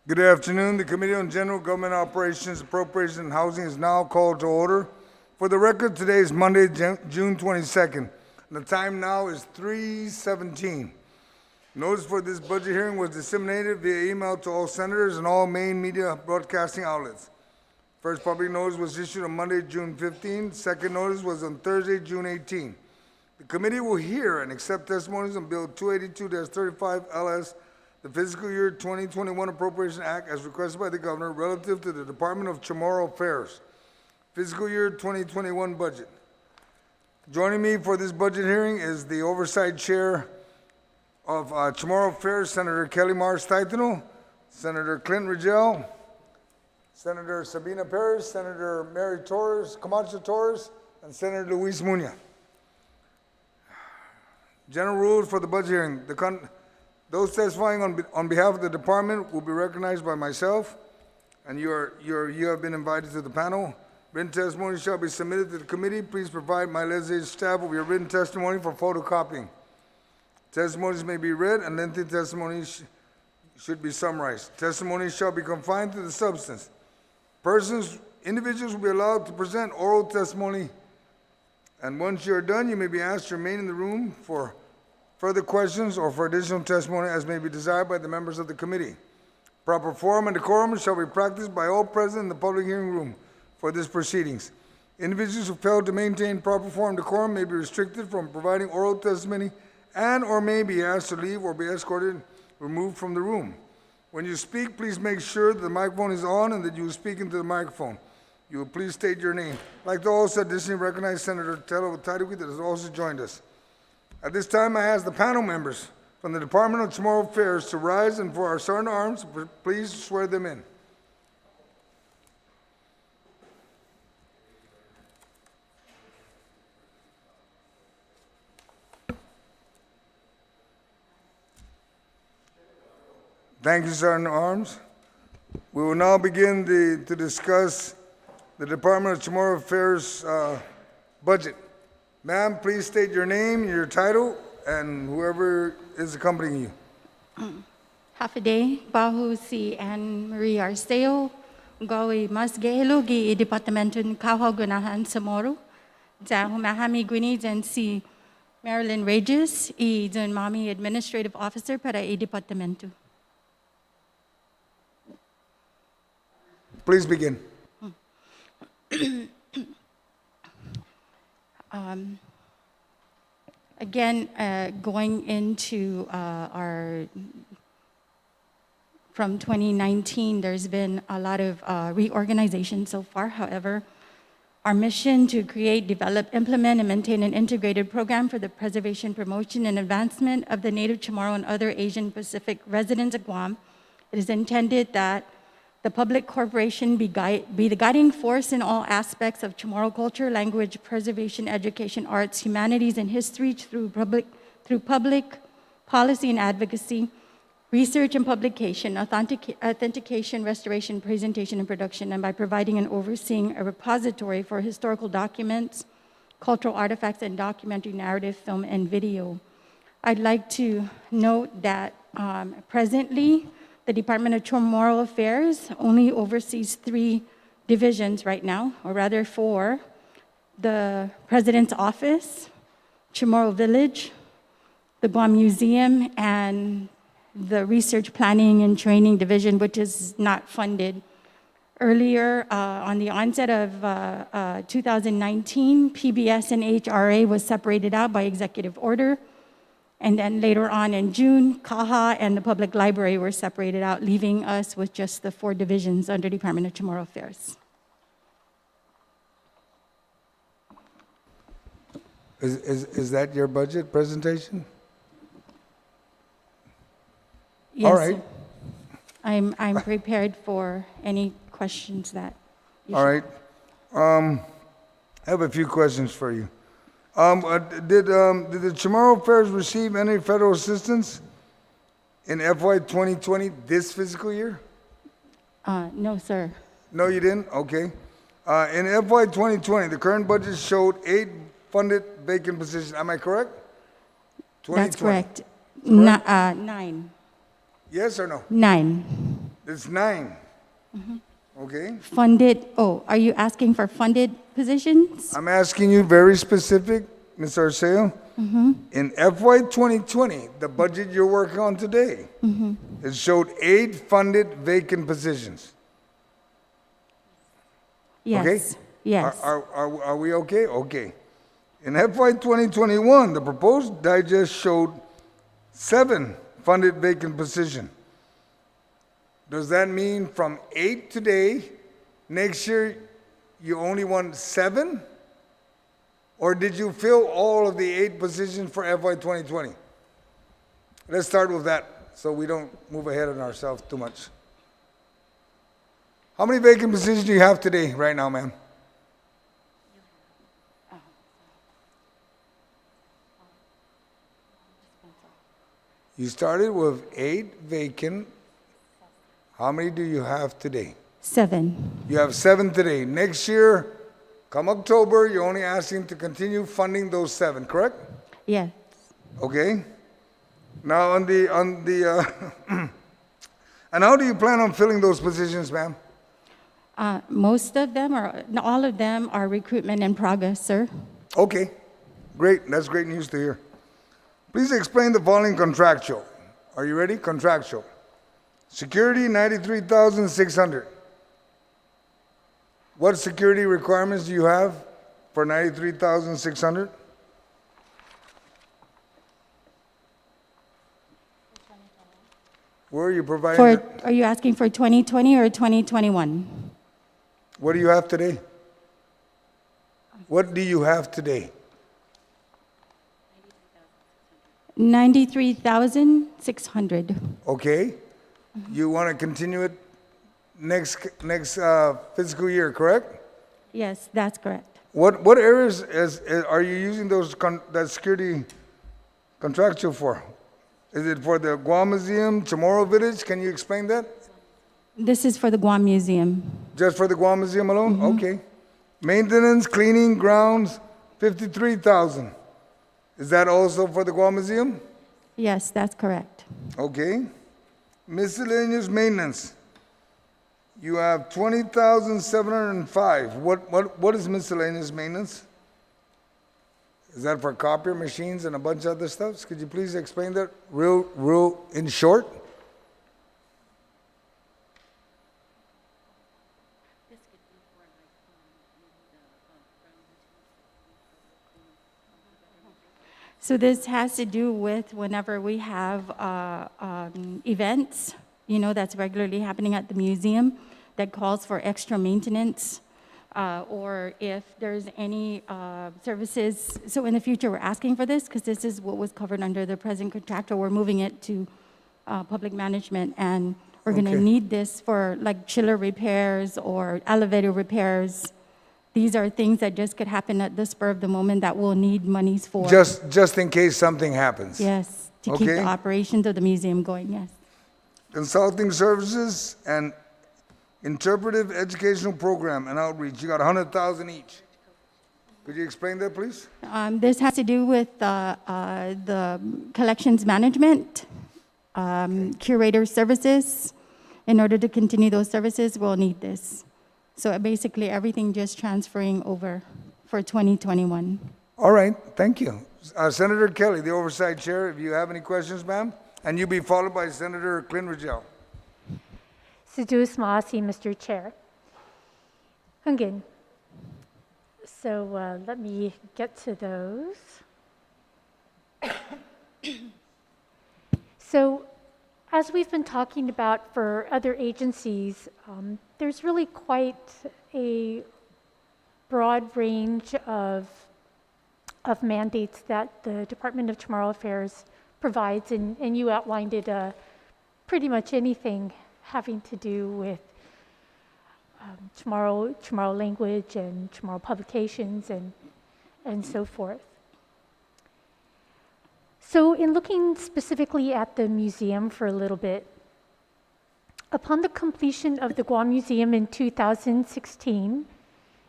Good afternoon. The Committee on General Government Operations, Appropriations, and Housing is now called to order. For the record, today is Monday, June 22nd. The time now is 3:17. Notice for this budget hearing was disseminated via email to all senators and all main media broadcasting outlets. First public notice was issued on Monday, June 15. Second notice was on Thursday, June 18. The committee will hear and accept testimonies on Bill 282-35 LS, the fiscal year 2021 Appropriation Act as requested by the governor relative to the Department of CHamoru Affairs, fiscal year 2021 budget. Joining me for this budget hearing is the oversight chair of CHamoru Affairs, Senator Kelly Mars Taitano, Senator Clint Rigel, Senator Sabina Perez, Senator Mary Torres, Camacho Torres, and Senator Luis Muñoz. General rules for the budget hearing. Those testifying on behalf of the department will be recognized by myself, and you have been invited to the panel. Written testimony shall be submitted to the committee. Please provide my legislative staff with your written testimony for photocopying. Testimonies may be read, and lengthy testimonies should be summarized. Testimonies shall be confined to the substance. Individuals will be allowed to present oral testimony, and once you are done, you may be asked to remain in the room for further questions or for additional testimony as may be desired by the members of the committee. Proper form and decorum shall be practiced by all present in the public hearing room for this proceedings. Individuals who fail to maintain proper form and decorum may be restricted from providing oral testimony and or may be asked to leave or be escorted, removed from the room. When you speak, please make sure that the microphone is on and that you will speak into the microphone. You will please state your name. I'd like to also additionally recognize Senator Tello Tadiwi that has also joined us. At this time, I ask the panel members from the Department of CHamoru Affairs to rise and for our Sergeant at Arms, please swear them in. Thank you, Sergeant at Arms. We will now begin to discuss the Department of CHamoru Affairs budget. Ma'am, please state your name, your title, and whoever is accompanying you. Hafide, Bahu si Anne Marie Arceo, Gawi Masgelo gi Departamento Kaho Gunahan Samoru, Zah Mahami Gwini and si Marilyn Regis, I Zun Mami Administrative Officer para I Departamento. Please begin. Again, going into from 2019, there's been a lot of reorganization so far. However, our mission to create, develop, implement, and maintain an integrated program for the preservation, promotion, and advancement of the native Chamorro and other Asian Pacific residents of Guam, it is intended that the public corporation be the guiding force in all aspects of Chamorro culture, language, preservation, education, arts, humanities, and history through public policy and advocacy, research and publication, authentication, restoration, presentation, and production, and by providing and overseeing a repository for historical documents, cultural artifacts, and documentary narrative, film, and video. I'd like to note that presently, the Department of Chamorro Affairs only oversees 3 divisions right now, or rather 4. The President's Office, Chamorro Village, the Guam Museum, and the Research Planning and Training Division, which is not funded. Earlier, on the onset of 2019, PBS and HRA was separated out by executive order. And then later on in June, CAHA and the Public Library were separated out, leaving us with just the 4 divisions under Department of Chamorro Affairs. Is that your budget presentation? Yes. All right. I'm prepared for any questions that you All right. I have a few questions for you. Did the Chamorro Affairs receive any federal assistance in FY 2020, this fiscal year? No, sir. No, you didn't? Okay. In FY 2020, the current budget showed 8 funded vacant positions. Am I correct? That's correct. 2020. 9. Yes or no? 9. It's 9. Okay? Funded, oh, are you asking for funded positions? I'm asking you very specific, Ms. Arceo. In FY 2020, the budget you're working on today, it showed 8 funded vacant positions. Yes, yes. Are we okay? Okay. In FY 2021, the proposed digest showed 7 funded vacant positions. Does that mean from 8 today, next year you only want 7? Or did you fill all of the 8 positions for FY 2020? Let's start with that so we don't move ahead on ourselves too much. How many vacant positions do you have today, right now, ma'am? You started with 8 vacant. How many do you have today? 7. You have 7 today. Next year, come October, you're only asking to continue funding those 7, correct? Yes. Okay. Now on the and how do you plan on filling those positions, ma'am? Most of them are, all of them are recruitment in progress, sir. Okay, great. That's great news to hear. Please explain the following contractual. Are you ready? Contractual. Security, 93,600. What security requirements do you have for 93,600? Where are you providing? Are you asking for 2020 or 2021? What do you have today? What do you have today? 93,600. Okay. You want to continue it next fiscal year, correct? Yes, that's correct. What areas are you using that security contractual for? Is it for the Guam Museum, CHamoru Village? Can you explain that? This is for the Guam Museum. Just for the Guam Museum alone? Okay. Maintenance, cleaning, grounds, 53,000. Is that also for the Guam Museum? Yes, that's correct. Okay. Miscellaneous maintenance. You have 20,705. What is miscellaneous maintenance? Is that for copier machines and a bunch of other stuff? Could you please explain that real in short? So this has to do with whenever we have events, that's regularly happening at the museum that calls for extra maintenance, or if there's any services. So in the future, we're asking for this because this is what was covered under the present contractor. We're moving it to public management, and we're going to need this for like chiller repairs or elevator repairs. These are things that just could happen at the spur of the moment that we'll need monies for. Just in case something happens. Yes, to keep the operations of the museum going, yes. Consulting services and interpretive educational program and outreach. You got 100,000 each. Could you explain that, please? This has to do with the collections management, curator services. In order to continue those services, we'll need this. So basically, everything just transferring over for 2021. All right, thank you. Senator Kelly, the Oversight Chair, if you have any questions, ma'am, and you'll be followed by Senator Clint Rizal. Sedus Maasi, Mr. Chair. Hungin. So let me get to those. So as we've been talking about for other agencies, there's really quite a broad range of mandates that the Department of Chamorro Affairs provides, and you outlined it, pretty much anything having to do with Chamorro language and Chamorro publications and so forth. So in looking specifically at the museum for a little bit, upon the completion of the Guam Museum in 2016,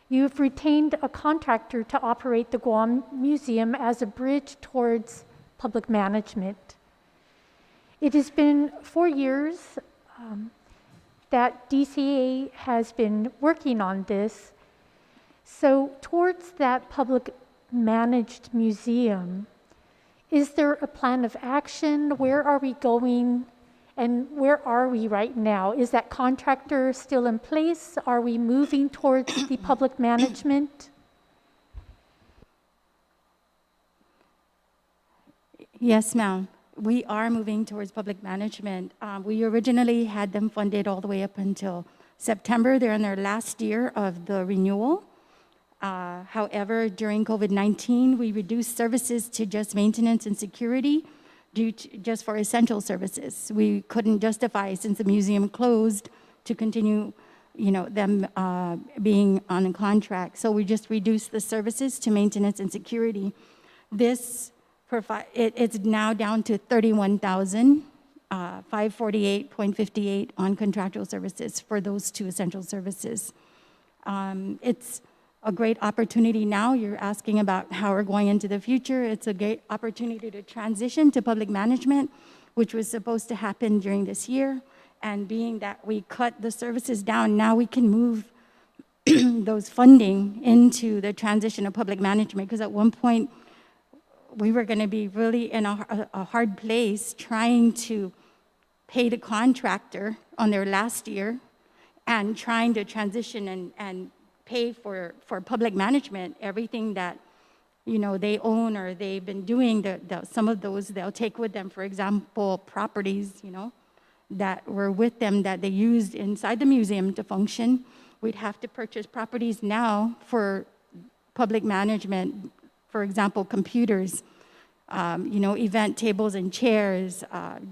you've retained a contractor to operate the Guam Museum as a bridge towards public management. It has been 4 years that DCA has been working on this. So towards that public managed museum, is there a plan of action? Where are we going? And where are we right now? Is that contractor still in place? Are we moving towards the public management? Yes, ma'am. We are moving towards public management. We originally had them funded all the way up until September. They're in their last year of the renewal. However, during COVID-19, we reduced services to just maintenance and security just for essential services. We couldn't justify, since the museum closed, to continue, them being on a contract. So we just reduced the services to maintenance and security. It's now down to $31,548.58 on contractual services for those two essential services. It's a great opportunity now. You're asking about how we're going into the future. It's a great opportunity to transition to public management, which was supposed to happen during this year. And being that we cut the services down, now we can move those funding into the transition of public management, because at one point, we were going to be really in a hard place trying to pay the contractor on their last year and trying to transition and pay for public management, everything that, they own or they've been doing. Some of those they'll take with them. For example, properties, that were with them that they used inside the museum to function. We'd have to purchase properties now for public management. For example, computers, event tables and chairs.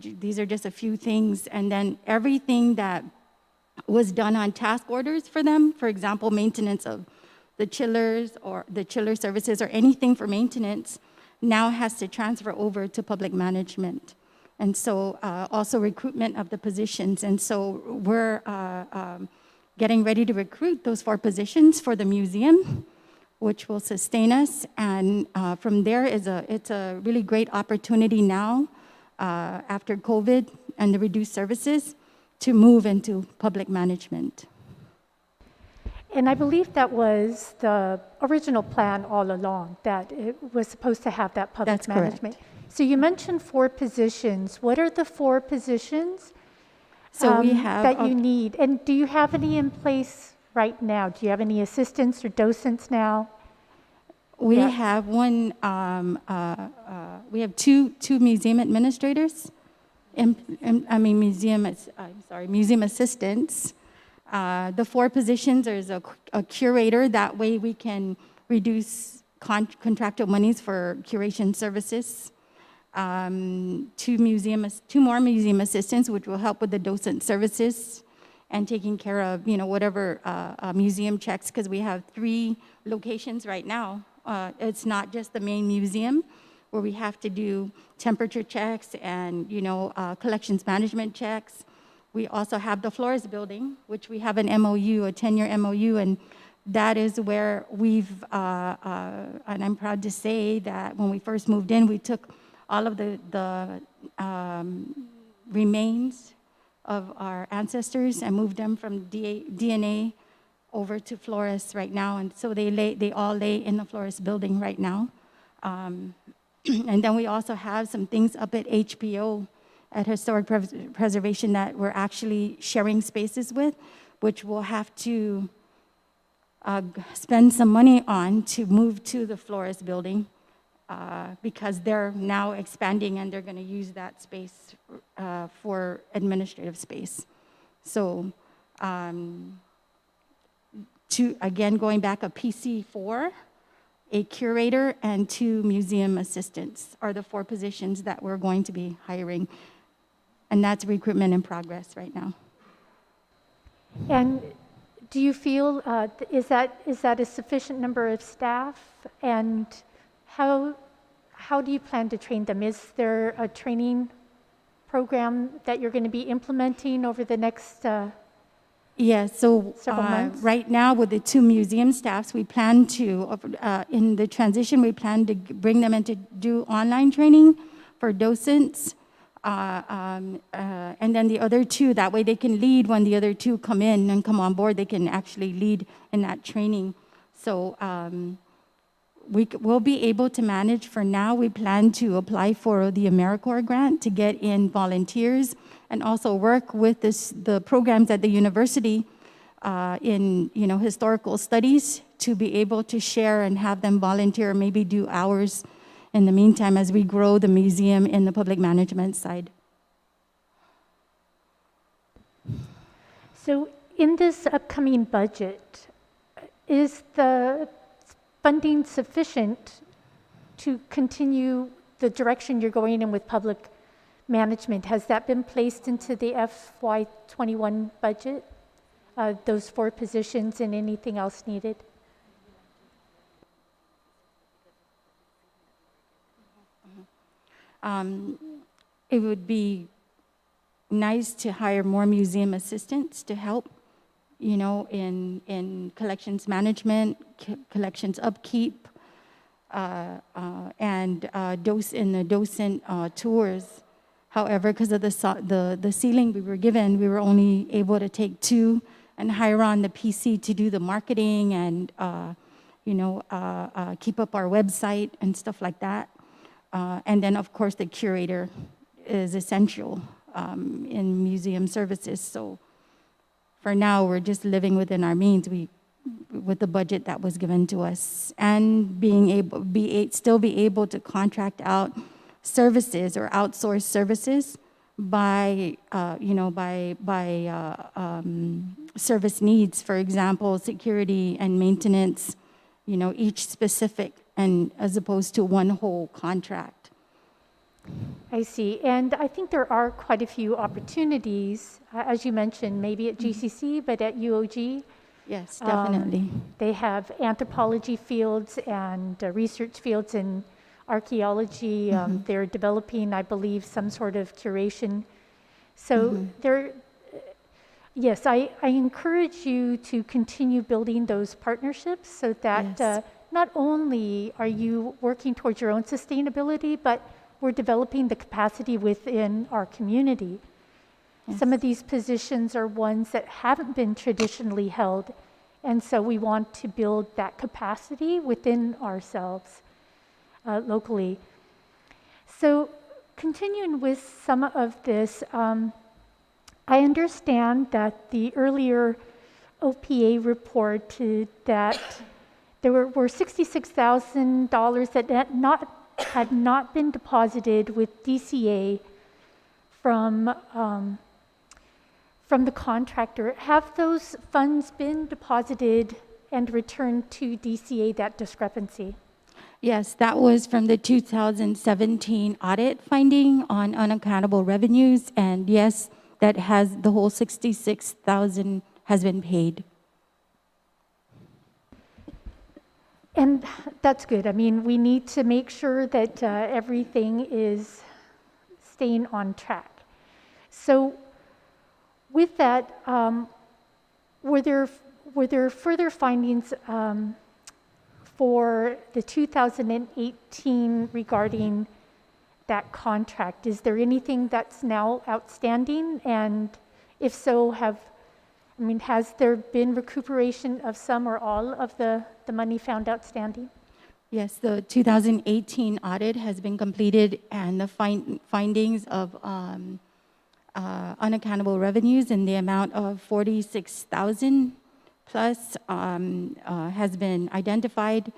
These are just a few things. And then everything that was done on task orders for them, for example, maintenance of the chillers or the chiller services or anything for maintenance, now has to transfer over to public management. And so also recruitment of the positions. And so we're getting ready to recruit those 4 positions for the museum, which will sustain us. And from there, it's a really great opportunity now, after COVID and the reduced services, to move into public management. And I believe that was the original plan all along, that it was supposed to have that public That's management. correct. So you mentioned 4 positions. What are the 4 positions So we have that you need? And do you have any in place right now? Do you have any assistants or docents now? We Yeah. have we have two museum administrators, museum assistants. The 4 positions, there's a curator. That way we can reduce contractual monies for curation services. 2 more museum assistants, which will help with the docent services and taking care of, whatever museum checks, because we have 3 locations right now. It's not just the main museum, where we have to do temperature checks and, collections management checks. We also have the Flores building, which we have an MOU, a 10-year MOU, and that is where we've, and I'm proud to say that when we first moved in, we took all of the remains of our ancestors and moved them from DNA over to Flores right now. And so they all lay in the Flores building right now. And then we also have some things up at HPO, at Historic Preservation, that we're actually sharing spaces with, which we'll have to spend some money on to move to the Flores building, because they're now expanding and they're going to use that space for administrative space. So again, going back, a PC4, a curator, and 2 museum assistants are the 4 positions that we're going to be hiring. And that's recruitment in progress right now. And do you feel, is that a sufficient number of staff? And how do you plan to train them? Is there a training program that you're going to be implementing over the next Yeah, so several months? right now with the 2 museum staffs, we plan to, in the transition, we plan to bring them in to do online training for docents. And then the other two, that way they can lead when the other two come in and come on board, they can actually lead in that training. So we'll be able to manage. For now, we plan to apply for the AmeriCorps grant to get in volunteers and also work with the programs at the university in historical studies to be able to share and have them volunteer, maybe do hours in the meantime as we grow the museum in the public management side. So in this upcoming budget, is the funding sufficient to continue the direction you're going in with public management? Has that been placed into the FY21 budget, those 4 positions and anything else needed? It would be nice to hire more museum assistants to help, in collections management, collections upkeep, and in the docent tours. However, because of the ceiling we were given, we were only able to take 2 and hire on the PC to do the marketing and, keep up our website and stuff like that. And then, of course, the curator is essential in museum services. So for now, we're just living within our means with the budget that was given to us, and still be able to contract out services or outsource services by service needs. For example, security and maintenance, each specific, and as opposed to one whole contract. I see. And I think there are quite a few opportunities, as you mentioned, maybe at GCC, but at UOG. Yes, definitely. They have anthropology fields and research fields in archaeology. They're developing, I believe, some sort of curation. So yes, I encourage you to continue building those partnerships so that Yes. Not only are you working towards your own sustainability, but we're developing the capacity within our community. Yes. Some of these positions are ones that haven't been traditionally held, and so we want to build that capacity within ourselves locally. So continuing with some of this, I understand that the earlier OPA reported that there were $66,000 that had not been deposited with DCA from the contractor. Have those funds been deposited and returned to DCA, that discrepancy? Yes, that was from the 2017 audit finding on unaccountable revenues, and yes, that has the whole 66,000 has been paid. And that's good. I mean, we need to make sure that everything is staying on track. So with that, were there further findings for the 2018 regarding that contract? Is there anything that's now outstanding? And if so, has there been recuperation of some or all of the money found outstanding? Yes, the 2018 audit has been completed, and the findings of unaccountable revenues in the amount of 46,000 plus has been identified,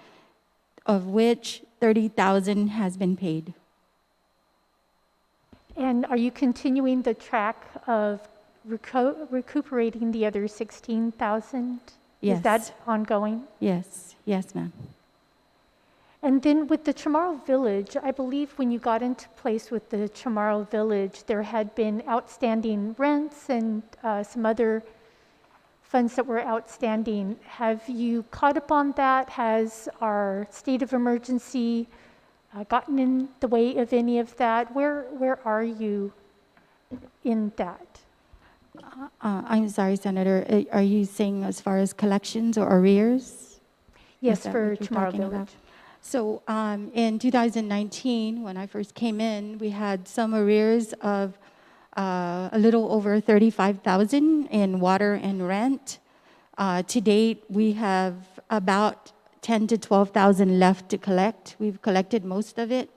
of which 30,000 has been paid. And are you continuing the track of recuperating the other 16,000? Yes. Is that ongoing? Yes, ma'am. And then with the CHamoru Village, I believe when you got into place with the CHamoru Village, there had been outstanding rents and some other funds that were outstanding. Have you caught up on that? Has our state of emergency gotten in the way of any of that? Where are you in that? I'm sorry, Senator. Are you saying as far as collections or arrears? Yes, Is that for what you're CHamoru talking about? Village. So in 2019, when I first came in, we had some arrears of a little over 35,000 in water and rent. To date, we have about 10 to 12,000 left to collect. We've collected most of it.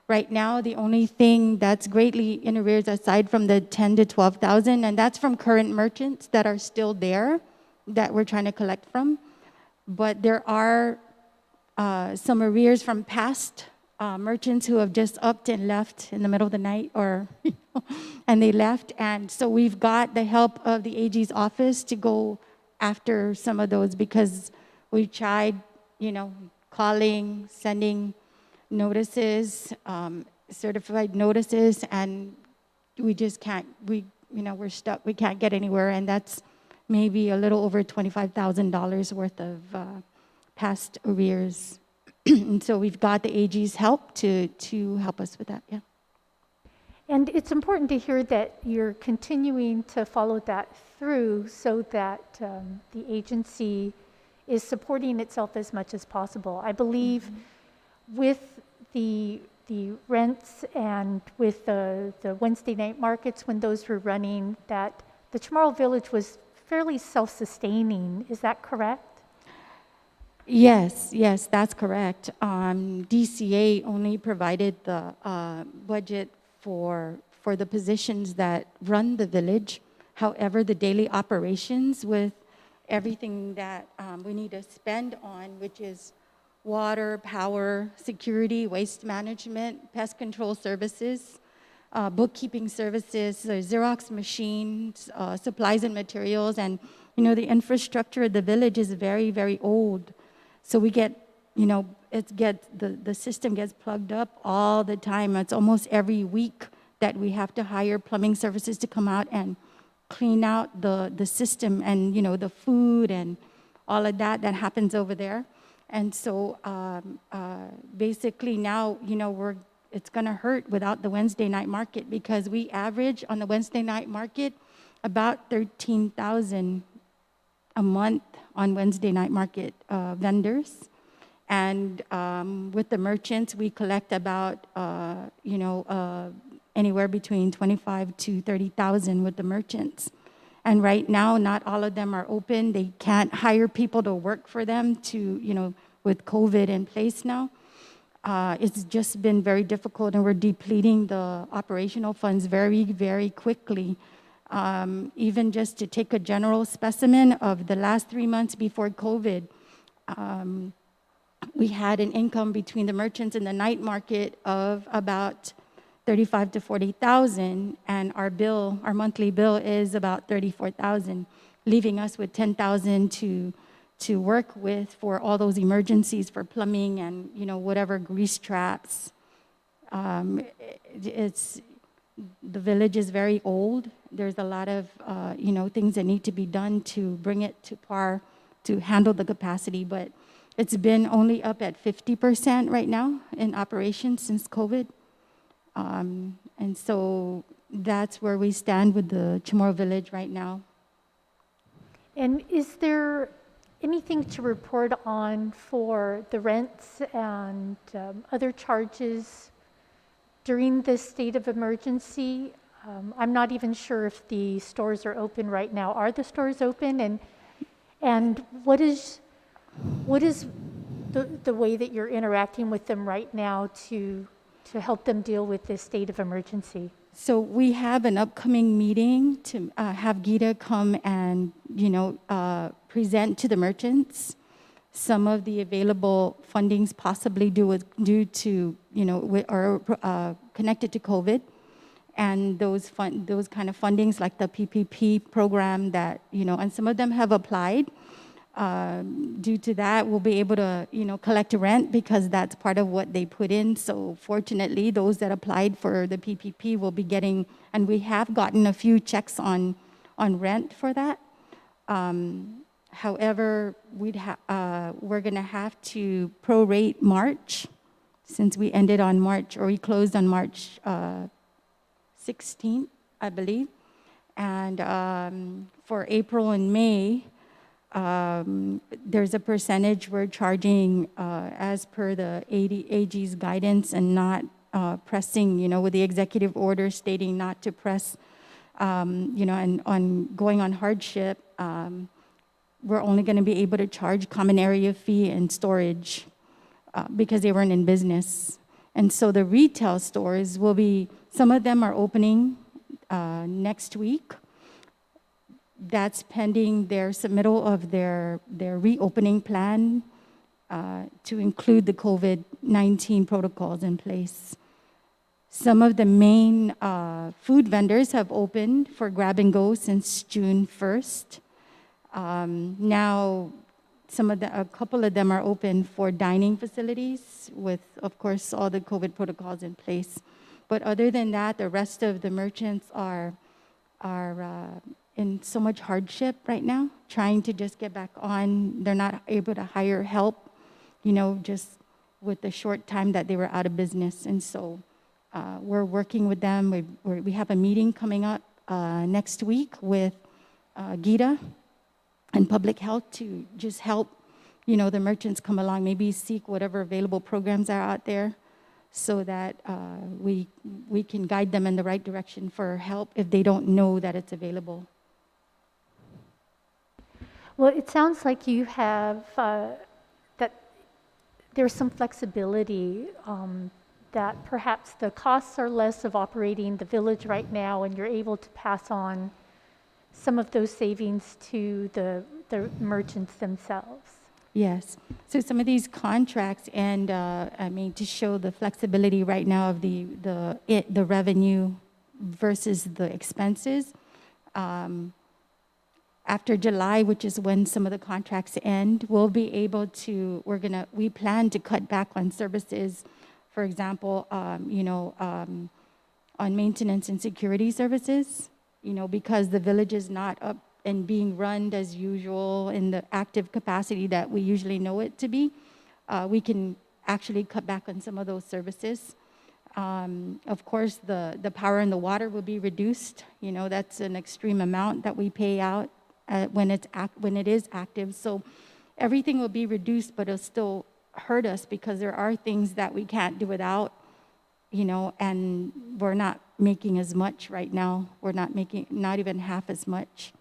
Right now, the only thing that's greatly in arrears aside from the 10 to 12,000, and that's from current merchants that are still there that we're trying to collect from. But there are some arrears from past merchants who have just upped and left in the middle of the night, or and they left. And so we've got the help of the AG's office to go after some of those, because we've tried, calling, sending notices, certified notices, and we just can't, we're stuck, we can't get anywhere, and that's maybe a little over $25,000 worth of past arrears. And so we've got the AG's help to help us with that, yeah. And it's important to hear that you're continuing to follow that through so that the agency is supporting itself as much as possible. I believe with the rents and with the Wednesday night markets, when those were running, that the CHamoru Village was fairly self-sustaining. Is that correct? Yes, that's correct. DCA only provided the budget for the positions that run the village. However, the daily operations with everything that we need to spend on, which is water, power, security, waste management, pest control services, bookkeeping services, the Xerox machines, supplies and materials, and the infrastructure of the village is very, very old. So we get, the system gets plugged up all the time. It's almost every week that we have to hire plumbing services to come out and clean out the system, and the food and all of that happens over there. And so basically now, it's going to hurt without the Wednesday night market, because we average on the Wednesday night market about 13,000 a month on Wednesday night market vendors. And with the merchants, we collect about, anywhere between 25 to 30,000 with the merchants. And right now, not all of them are open. They can't hire people to work for them with COVID in place now. It's just been very difficult, and we're depleting the operational funds very, very quickly. Even just to take a general specimen of the last 3 months before COVID, we had an income between the merchants and the night market of about 35 to 40,000, and our monthly bill is about 34,000, leaving us with 10,000 to work with for all those emergencies for plumbing and whatever grease traps. The village is very old. There's a lot of things that need to be done to bring it to par to handle the capacity, but it's been only up at 50% right now in operation since COVID. And so that's where we stand with the CHamoru Village right now. And is there anything to report on for the rents and other charges during this state of emergency? I'm not even sure if the stores are open right now. Are the stores open? And what is the way that you're interacting with them right now to help them deal with this state of emergency? So we have an upcoming meeting to have Gita come and present to the merchants some of the available fundings, possibly due to or connected to COVID, and those kind of fundings like the PPP program that and some of them have applied. Due to that, we'll be able to, collect rent because that's part of what they put in. So fortunately, those that applied for the PPP will be getting, and we have gotten a few checks on rent for that. However, we're going to have to prorate March, since we ended on March, or we closed on March 16th, I believe. And for April and May, There's a percentage we're charging as per the AG's guidance and not pressing, with the executive order stating not to press, and on going on hardship, we're only going to be able to charge common area fee and storage because they weren't in business. And so the retail stores will be, some of them are opening next week. That's pending their submittal of their reopening plan to include the COVID-19 protocols in place. Some of the main food vendors have opened for grab and go since June 1st. Now, a couple of them are open for dining facilities with, of course, all the COVID protocols in place. But other than that, the rest of the merchants are in so much hardship right now, trying to just get back on. They're not able to hire help, just with the short time that they were out of business. And so we're working with them. We have a meeting coming up next week with Gita and Public Health to just help, the merchants come along, maybe seek whatever available programs are out there so that we can guide them in the right direction for help if they don't know that it's available. Well, it sounds like you have, that there's some flexibility, that perhaps the costs are less of operating the village right now, and you're able to pass on some of those savings to the merchants themselves. Yes. So some of these contracts, and to show the flexibility right now of the revenue versus the expenses. After July, which is when some of the contracts end, we'll be able to. We plan to cut back on services, for example, on maintenance and security services. Because the village is not up and being run as usual in the active capacity that we usually know it to be, we can actually cut back on some of those services. Of course, the power and the water will be reduced. That's an extreme amount that we pay out when it is active. So everything will be reduced, but it'll still hurt us because there are things that we can't do without, and we're not making as much right now. We're not even half as much.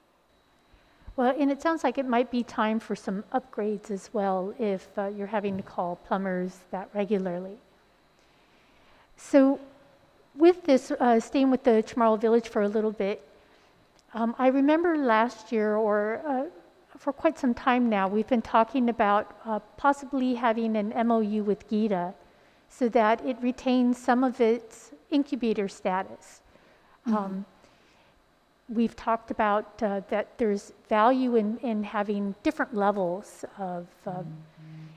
Well, and it sounds like it might be time for some upgrades as well if you're having to call plumbers that regularly. So with this, staying with the CHamoru Village for a little bit, I remember last year, or for quite some time now, we've been talking about possibly having an MOU with Gita so that it retains some of its incubator status. Mm-hmm. We've talked about that there's value in having different levels of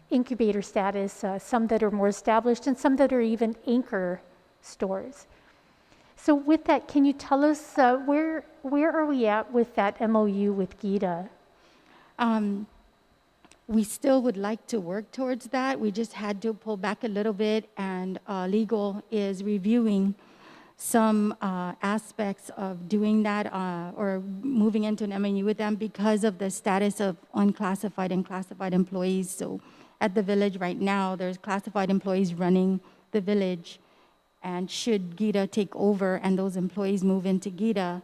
incubator status, some that are more established and some that are even anchor stores. So with that, can you tell us where are we at with that MOU with Gita? We still would like to work towards that. We just had to pull back a little bit, and legal is reviewing some aspects of doing that or moving into an MOU with them because of the status of unclassified and classified employees. So at the village right now, there's classified employees running the village. And should Gita take over and those employees move into Gita,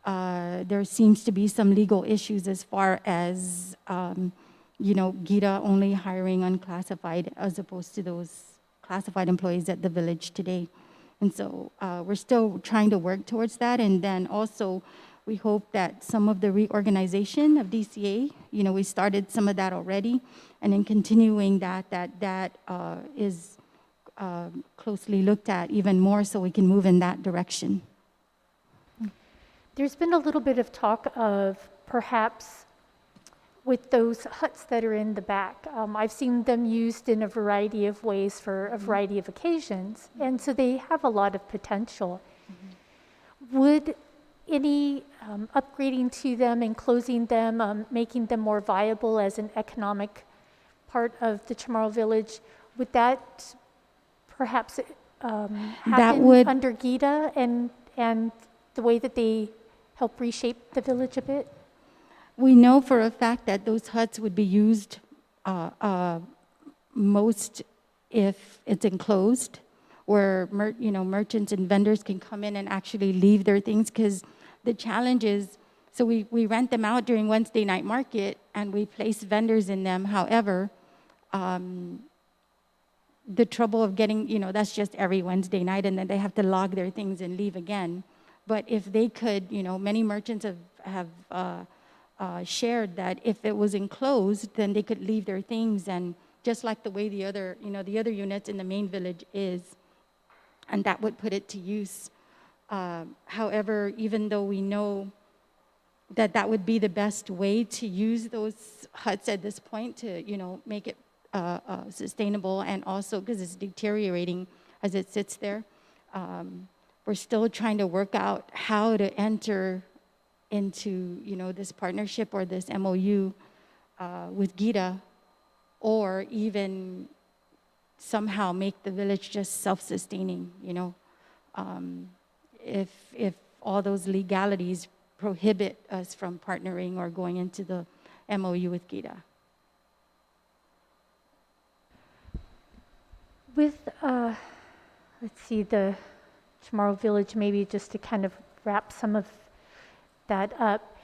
there seems to be some legal issues as far as, Gita only hiring unclassified as opposed to those classified employees at the village today. And so we're still trying to work towards that. And then also, we hope that some of the reorganization of DCA, we started some of that already. And in continuing that is closely looked at even more so we can move in that direction. There's been a little bit of talk of perhaps with those huts that are in the back. I've seen them used in a variety of ways for a variety of occasions, and so they have a lot of potential. Mm-hmm. Would any upgrading to them and closing them, making them more viable as an economic part of the CHamoru Village, would that perhaps happen under Gita and the way that they help reshape the village a bit? We know for a fact that those huts would be used most if it's enclosed, where merchants and vendors can come in and actually leave their things. Because the challenge is, so we rent them out during Wednesday night market and we place vendors in them. However, the trouble of getting, that's just every Wednesday night, and then they have to log their things and leave again. But if they could, many merchants have shared that if it was enclosed, then they could leave their things, and just like the way the other units in the main village is, and that would put it to use. However, even though we know that that would be the best way to use those huts at this point to, make it sustainable, and also because it's deteriorating as it sits there, we're still trying to work out how to enter into, this partnership or this MOU with Gita, or even somehow make the village just self-sustaining, if all those legalities prohibit us from partnering or going into the MOU with Gita. With, let's see, the CHamoru Village, maybe just to kind of wrap some of that up.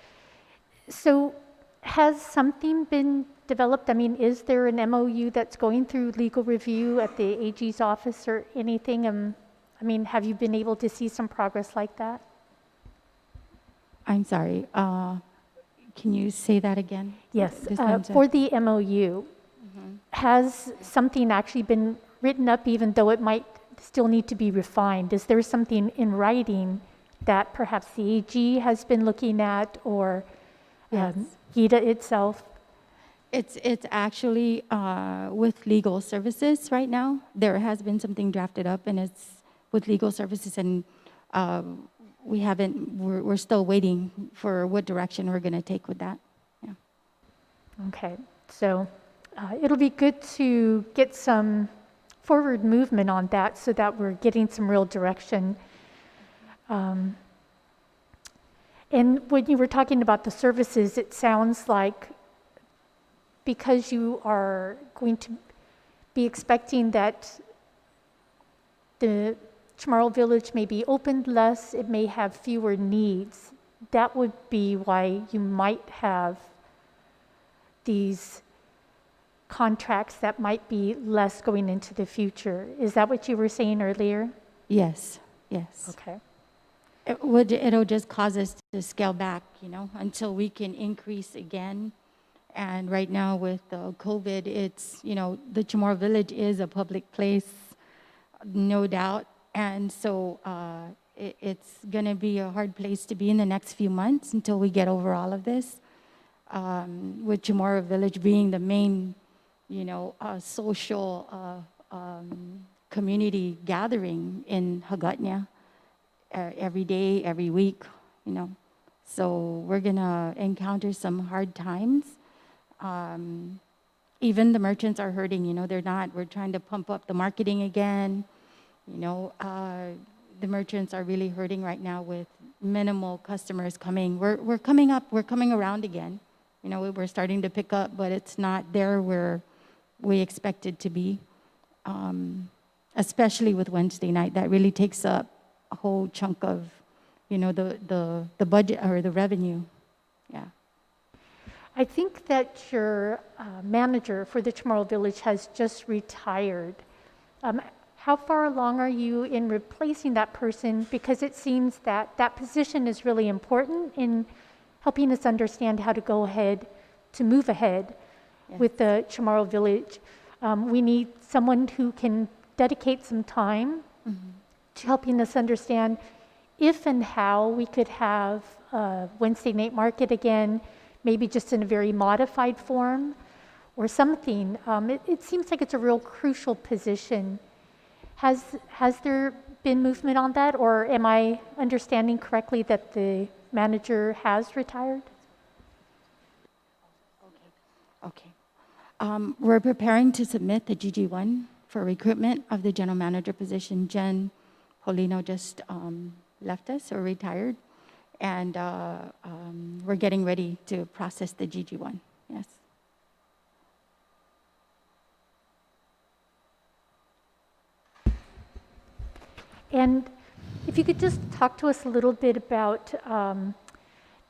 So has something been developed? I mean, is there an MOU that's going through legal review at the AG's office or anything? I mean, have you been able to see some progress like that? I'm sorry, can you say that again? Yes, This one's for the MOU, has something actually been written up, even though it might still need to be refined? Is there something in writing that perhaps the AG has been looking at, or Yes. Gita itself? It's actually with legal services right now. There has been something drafted up, and it's with legal services, and we're still waiting for what direction we're going to take with that. Yeah. Okay, so it'll be good to get some forward movement on that so that we're getting some real direction. And when you were talking about the services, it sounds like because you are going to be expecting that the CHamoru Village may be opened less, it may have fewer needs. That would be why you might have these contracts that might be less going into the future. Is that what you were saying earlier? Yes. Okay. It'll just cause us to scale back, until we can increase again. And right now with COVID, it's, the CHamoru Village is a public place, no doubt. And so it's going to be a hard place to be in the next few months until we get over all of this. With CHamoru Village being the main, social community gathering in Hagåtña every day, every week, So we're going to encounter some hard times. Even the merchants are hurting, we're trying to pump up the marketing again. The merchants are really hurting right now with minimal customers coming. We're coming around again. We're starting to pick up, but it's not there where we expect it to be. Especially with Wednesday night, that really takes up a whole chunk of, the budget or the revenue. Yeah. I think that your manager for the CHamoru Village has just retired. How far along are you in replacing that person? Because it seems that that position is really important in helping us understand how to go ahead, to move ahead with the CHamoru Village. We need someone who can dedicate some time to helping us understand if and how we could have Wednesday night market again, maybe just in a very modified form or something. It seems like it's a real crucial position. Has there been movement on that, or am I understanding correctly that the manager has retired? Okay. We're preparing to submit the GG1 for recruitment of the general manager position. Jen Polino just left us or retired. and we're getting ready to process the GG1. Yes. And if you could just talk to us a little bit about,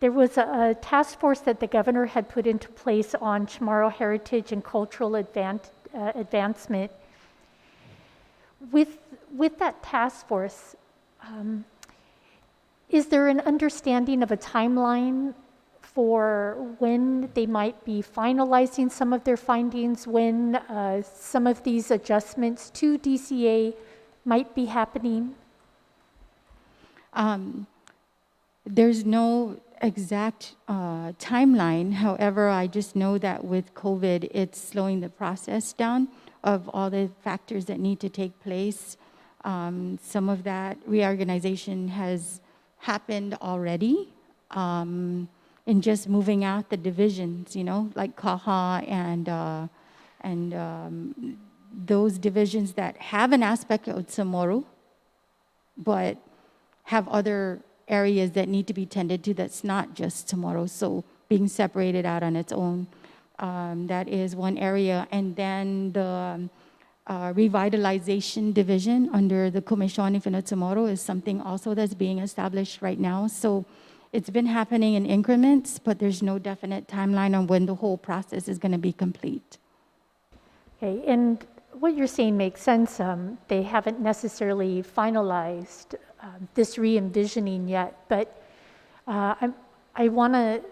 there was a task force that the governor had put into place on CHamoru heritage and cultural advancement. With that task force, is there an understanding of a timeline for when they might be finalizing some of their findings, when some of these adjustments to DCA might be happening? There's no exact timeline. However, I just know that with COVID, it's slowing the process down of all the factors that need to take place. Some of that reorganization has happened already in just moving out the divisions, like Kaha and those divisions that have an aspect of CHamoru, but have other areas that need to be tended to that's not just CHamoru. So being separated out on its own, that is one area. And then the revitalization division under the Commission for CHamoru is something also that's being established right now. So it's been happening in increments, but there's no definite timeline on when the whole process is going to be complete. Okay, and what you're saying makes sense. They haven't necessarily finalized this re-envisioning yet, but I want to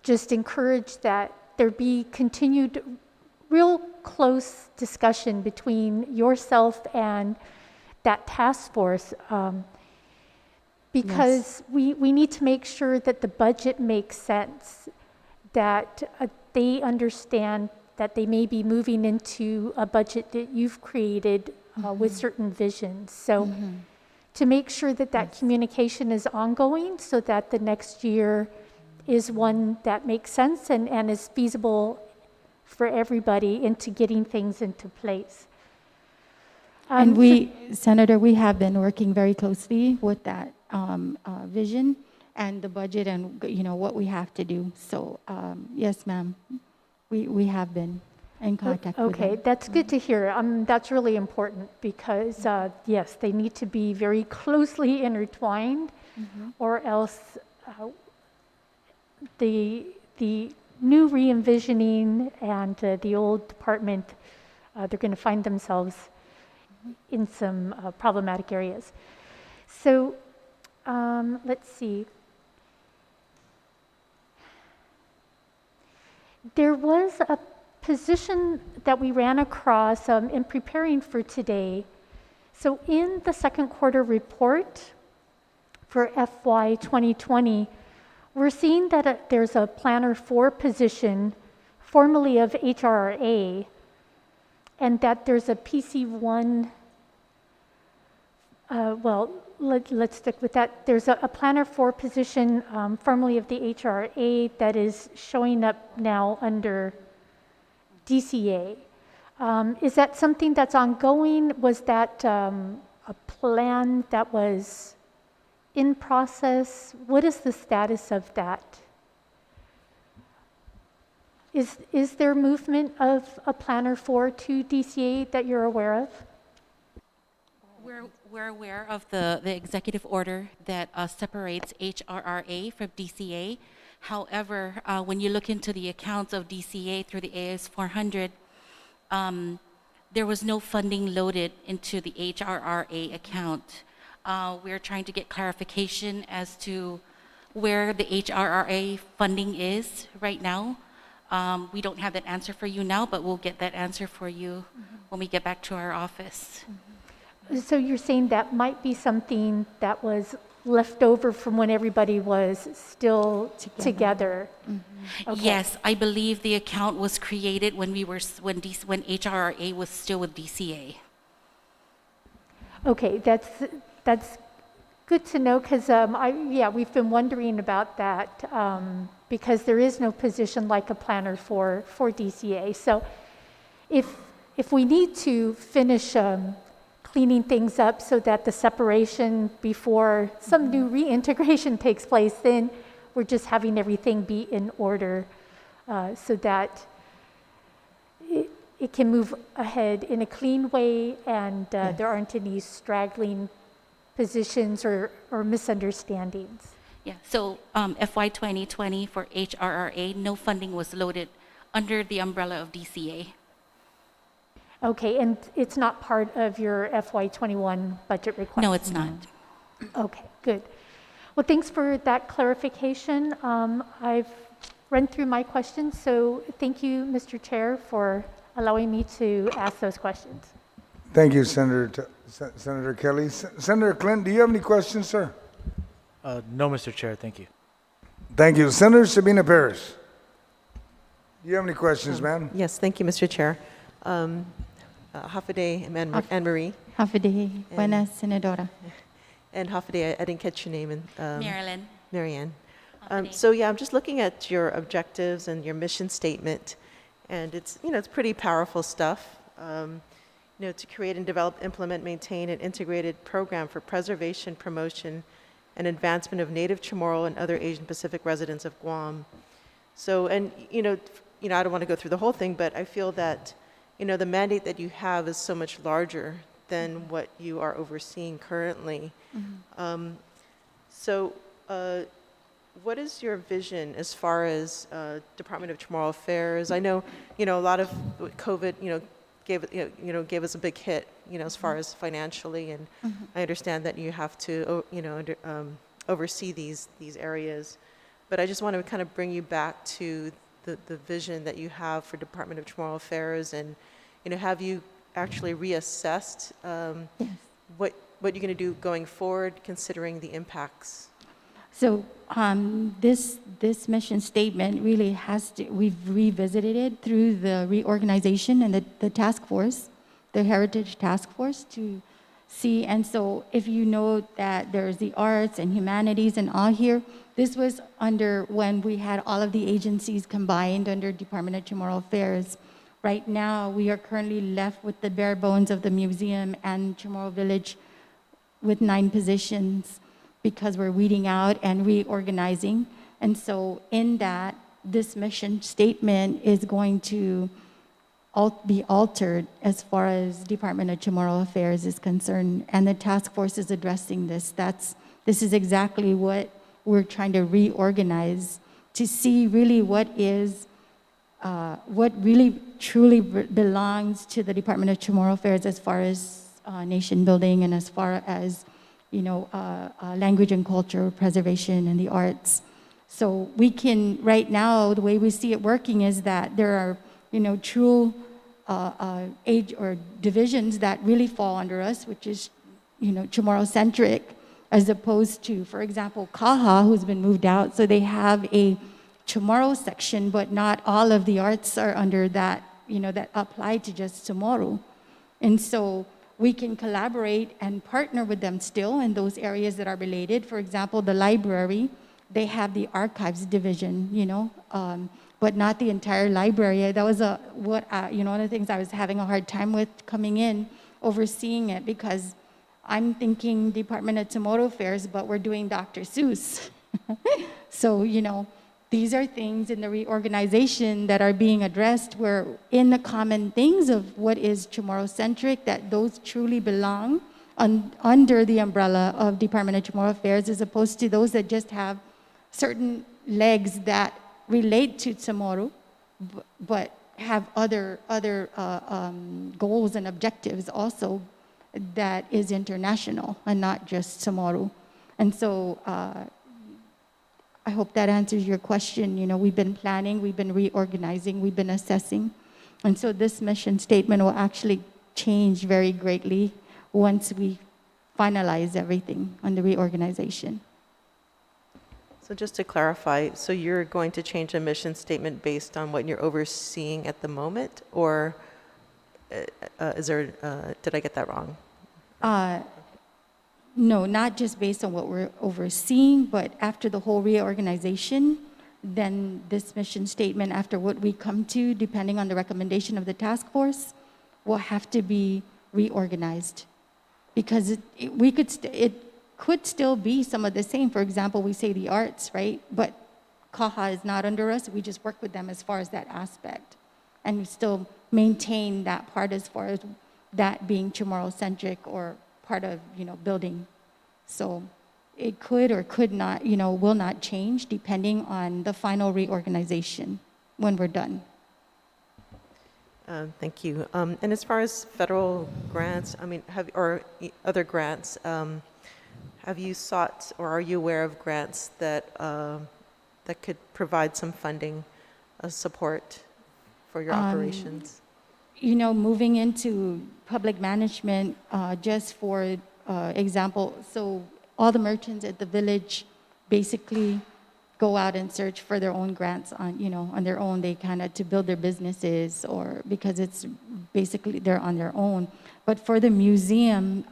just encourage that there be continued real close discussion between yourself and that task force, because yes, we need to make sure that the budget makes sense, that they understand that they may be moving into a budget that you've created with certain visions. So to make sure that that yes, communication is ongoing so that the next year is one that makes sense and is feasible for everybody into getting things into place. And Senator, we have been working very closely with that vision and the budget and what we have to do. So yes, ma'am, we have been in contact with them. Okay, that's good to hear. That's really important because yes, they need to be very closely intertwined, or else the new re-envisioning and the old department, they're going to find themselves in some problematic areas. So let's see. There was a position that we ran across in preparing for today. So in the second quarter report for FY 2020, we're seeing that there's a planner 4 position, formerly of HRRA, and that there's a PC1, let's stick with that. There's a planner 4 position, formerly of the HRRA, that is showing up now under DCA. Is that something that's ongoing? Was that a plan that was in process? What is the status of that? Is there movement of a planner 4 to DCA that you're aware of? We're aware of the executive order that separates HRRA from DCA. However, when you look into the accounts of DCA through the AS 400, there was no funding loaded into the HRRA account. We're trying to get clarification as to where the HRRA funding is right now. We don't have that answer for you now, but we'll get that answer for you when we get back to our office. So you're saying that might be something that was left over from when everybody was still together. Okay. Yes, I believe the account was created when when HRRA was still with DCA. Okay, that's good to know, because we've been wondering about that, because there is no position like a planner for DCA. So if we need to finish cleaning things up so that the separation before some new reintegration takes place, then we're just having everything be in order so that it can move ahead in a clean way and there aren't any straggling positions or misunderstandings. Yeah, so FY 2020 for HRRA, no funding was loaded under the umbrella of DCA. Okay, and it's not part of your FY21 budget request? No, it's not. Okay, good. Well, thanks for that clarification. I've run through my questions, so thank you, Mr. Chair, for allowing me to ask those questions. Thank you, Senator Kelly. Senator Clinton, do you have any questions, sir? No, Mr. Chair, thank you. Thank you. Senator Sabina Paris. Do you have any questions, ma'am? Yes, thank you, Mr. Chair. Hafaday and Anne-Marie. Hafaday, buenas, Senadora. And Hafaday, I didn't catch your name. Marilyn. Marianne. Hafaday. So yeah, I'm just looking at your objectives and your mission statement, and it's, it's pretty powerful stuff. To create and develop, implement, maintain an integrated program for preservation, promotion, and advancement of native Chamorro and other Asian Pacific residents of Guam. So, and I don't want to go through the whole thing, but I feel that, the mandate that you have is so much larger than what you are overseeing currently. So, what is your vision as far as Department of Chamorro Affairs? I know, a lot of COVID, gave us a big hit, as far as financially, and I understand that you have to, oversee these areas. But I just want to kind of bring you back to the vision that you have for Department of Chamorro Affairs, and have you actually reassessed what you're going to do going forward, considering the impacts? So this mission statement really we've revisited it through the reorganization and the task force, the Heritage Task Force, to see. And so if you know that there's the arts and humanities and all here, this was under when we had all of the agencies combined under Department of Chamorro Affairs. Right now, we are currently left with the bare bones of the museum and Chamorro Village with 9 positions, because we're weeding out and reorganizing. And so in that, this mission statement is going to be altered as far as Department of Chamorro Affairs is concerned, and the task force is addressing this. This is exactly what we're trying to reorganize, to see really what really truly belongs to the Department of Chamorro Affairs as far as nation building and as far as language and culture preservation and the arts. So we can, right now, the way we see it working is that there are, true age or divisions that really fall under us, which is, Chamorro-centric, as opposed to, for example, Kaha, who's been moved out. So they have a Chamorro section, but not all of the arts are under that, that apply to just Chamorro. And so we can collaborate and partner with them still in those areas that are related. For example, the library, they have the archives division, but not the entire library. That was one of the things I was having a hard time with coming in, overseeing it, because I'm thinking Department of Chamorro Affairs, but we're doing Dr. Seuss. So, these are things in the reorganization that are being addressed, where in the common things of what is Chamorro-centric, that those truly belong under the umbrella of Department of Chamorro Affairs, as opposed to those that just have certain legs that relate to Chamorro, but have other goals and objectives also that is international and not just Chamorro. And so I hope that answers your question. We've been planning, we've been reorganizing, we've been assessing. And so this mission statement will actually change very greatly once we finalize everything on the reorganization. So just to clarify, so you're going to change the mission statement based on what you're overseeing at the moment, or did I get that wrong? No, not just based on what we're overseeing, but after the whole reorganization, then this mission statement, after what we come to, depending on the recommendation of the task force, will have to be reorganized. because it could still be some of the same. For example, we say the arts, right? But CAHA is not under us. We just work with them as far as that aspect, and we still maintain that part as far as that being Chamorro-centric or part of, building. So it could or could not, will not change depending on the final reorganization when we're done. Thank you. And as far as federal grants, other grants, have you sought or are you aware of grants that that could provide some funding support for your operations? Moving into public management, just for example, so all the merchants at the village basically go out and search for their own grants on their own. They kind of to build their businesses, or because it's basically they're on their own. But for the museum,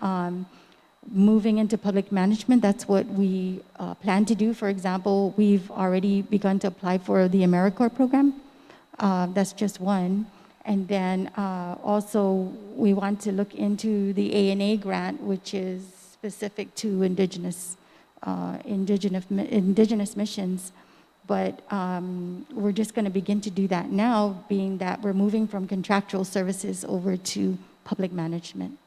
moving into public management, that's what we plan to do. For example, we've already begun to apply for the AmeriCorps program. That's just one. And then also we want to look into the A&A grant, which is specific to indigenous missions. But we're just going to begin to do that now, being that we're moving from contractual services over to public management.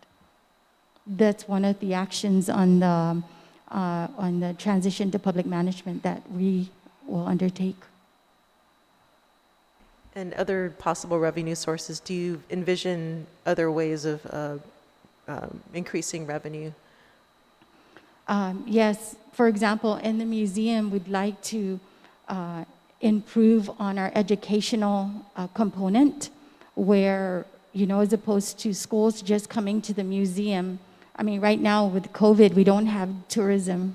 That's one of the actions on the transition to public management that we will undertake. And other possible revenue sources, do you envision other ways of increasing revenue? Yes, for example, in the museum, we'd like to improve on our educational component, where, as opposed to schools just coming to the museum. I mean, right now with COVID, we don't have tourism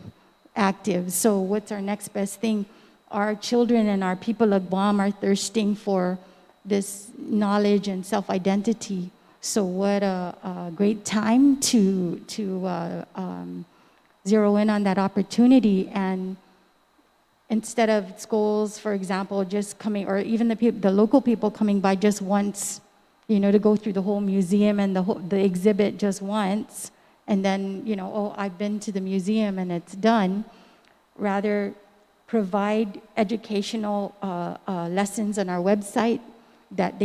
active. So what's our next best thing? Our children and our people of Guam are thirsting for this knowledge and self-identity. So what a great time to zero in on that opportunity. And instead of schools, for example, just coming, or even the local people coming by just once, to go through the whole museum and the exhibit just once, and then, oh, I've been to the museum and it's done. Rather, provide educational lessons on our website that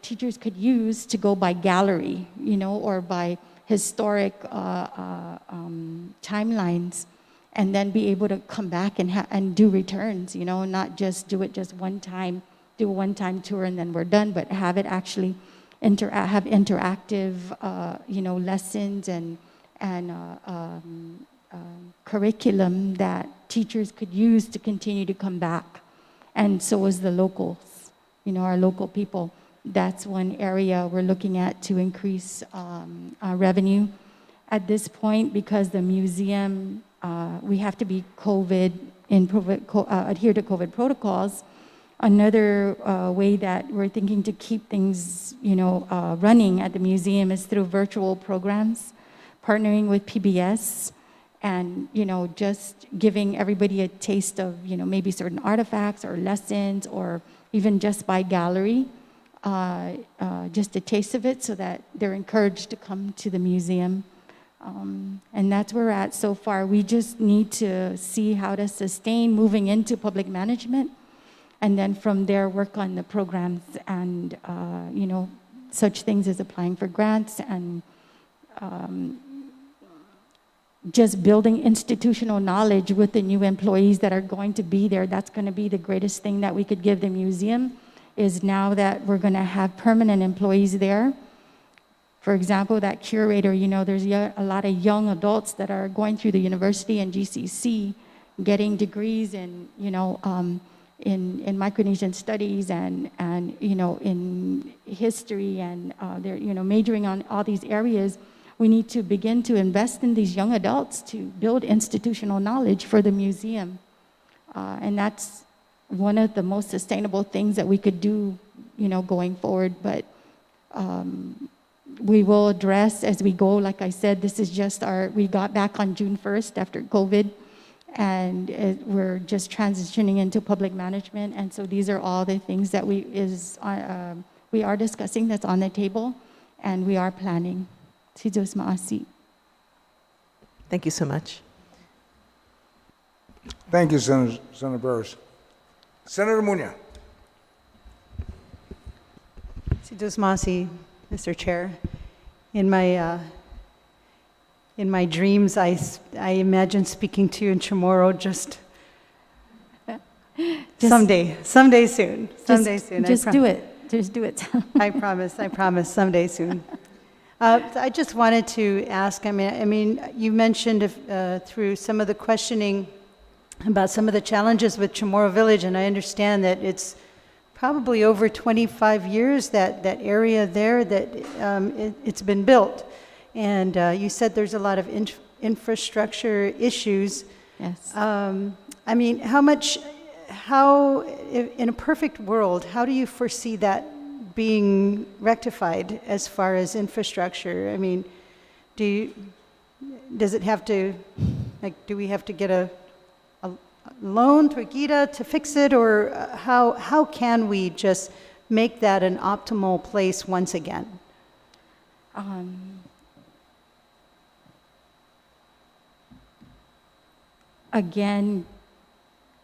teachers could use to go by gallery, or by historic timelines, and then be able to come back and do returns, not just do it just one time, do a one-time tour and then we're done, but have it actually have interactive, lessons and curriculum that teachers could use to continue to come back. And so is the locals, our local people. That's one area we're looking at to increase revenue. At this point, because the museum, we have to be adhere to COVID protocols. Another way that we're thinking to keep things, running at the museum is through virtual programs, partnering with PBS, and just giving everybody a taste of maybe certain artifacts or lessons, or even just by gallery, just a taste of it, so that they're encouraged to come to the museum. And that's where we're at so far. We just need to see how to sustain moving into public management, and then from there work on the programs and such things as applying for grants and just building institutional knowledge with the new employees that are going to be there. That's going to be the greatest thing that we could give the museum, is now that we're going to have permanent employees there. For example, that curator, there's a lot of young adults that are going through the university and GCC, getting degrees in Micronesian studies and in history, and they're majoring on all these areas. We need to begin to invest in these young adults to build institutional knowledge for the museum. And that's one of the most sustainable things that we could do, going forward. But we will address as we go. Like I said, this is just we got back on June 1st after COVID, and we're just transitioning into public management. And so these are all the things that we are discussing that's on the table, and we are planning. Si Diyos maasi. Thank you so much. Thank you, Senator Barros. Senator Muñoz. Sidus Masi, Mr. Chair. In my dreams, I imagine speaking to you in Chamorro just someday soon. Someday soon. Just do it. Just do it. I promise, someday soon. I just wanted to ask, I mean, you mentioned through some of the questioning about some of the challenges with Chamorro Village, and I understand that it's probably over 25 years that area there that it's been built. And you said there's a lot of infrastructure issues. Yes. I mean, in a perfect world, how do you foresee that being rectified as far as infrastructure? I mean, does it have to, like, do we have to get a loan to Agita to fix it, or how can we just make that an optimal place once again? Again,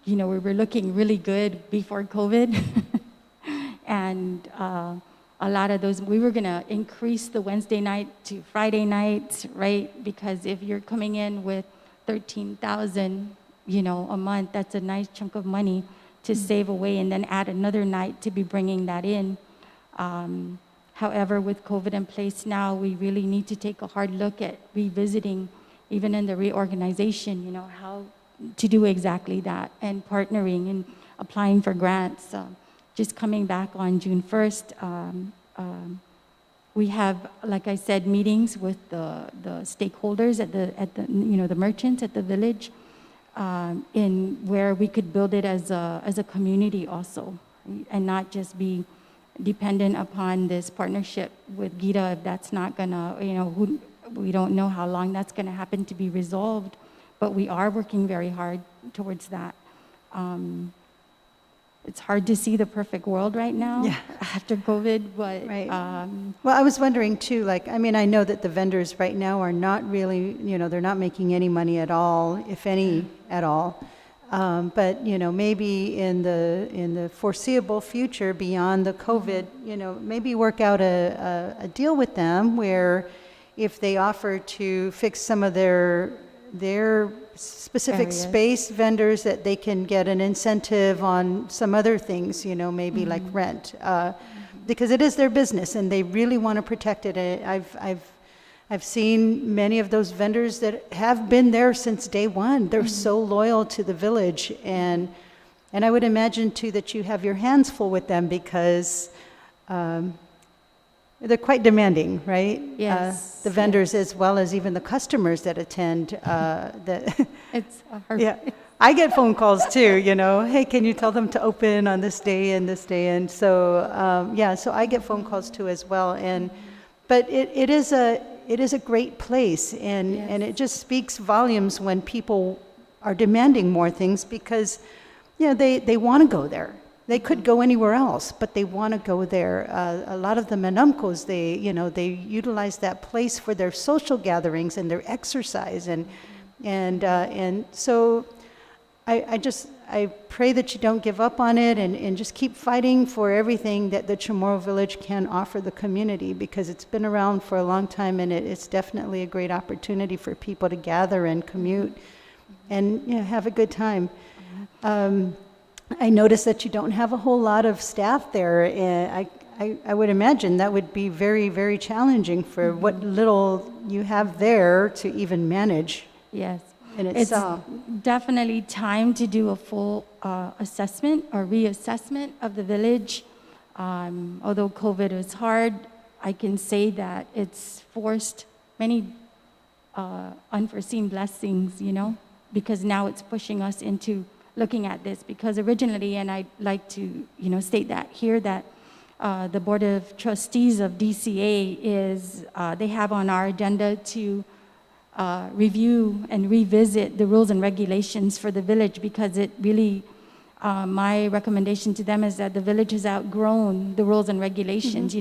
we were looking really good before COVID. And a lot of those, we were going to increase the Wednesday night to Friday nights, right? Because if you're coming in with 13,000, a month, that's a nice chunk of money to save away, and then add another night to be bringing that in. However, with COVID in place now, we really need to take a hard look at revisiting, even in the reorganization, how to do exactly that, and partnering and applying for grants. Just coming back on June 1st, we have, like I said, meetings with the stakeholders at the merchants at the village, in where we could build it as a community also, and not just be dependent upon this partnership with Gita. If that's not gonna, we don't know how long that's gonna happen to be resolved, but we are working very hard towards that. It's hard to see the perfect world right now after COVID, but Right. Well, I was wondering too, I know that the vendors right now are not really, they're not making any money at all, if any at all. But, maybe in the foreseeable future beyond the COVID, maybe work out a deal with them where if they offer to fix some of their specific Areas. space vendors, that they can get an incentive on some other things, maybe like rent, because it is their business and they really want to protect it. I've seen many of those vendors that have been there since day one. They're so loyal to the village, and I would imagine too that you have your hands full with them because they're quite demanding, right? Yes, The vendors as well as even the customers that attend. it's hard. Yeah, I get phone calls too. Hey, can you tell them to open on this day and this day? And so so I get phone calls too as well. But it is a great place, and it just speaks volumes when people are demanding more things because they want to go there. They could go anywhere else, but they want to go there. A lot of the Menumcos, they utilize that place for their social gatherings and their exercise, and so I pray that you don't give up on it, and just keep fighting for everything that the Chamorro Village can offer the community, because it's been around for a long time, and it's definitely a great opportunity for people to gather and commute and have a good time. I noticed that you don't have a whole lot of staff there. I would imagine that would be very, very challenging for what little you have there to even manage Yes. in itself. It's definitely time to do a full assessment or reassessment of the village. Although COVID is hard, I can say that it's forced many unforeseen blessings, because now it's pushing us into looking at this. Because originally, and I'd like to, state that here, that the Board of Trustees of DCA is, they have on our agenda to review and revisit the rules and regulations for the village, because it really, my recommendation to them is that the village has outgrown the rules and regulations.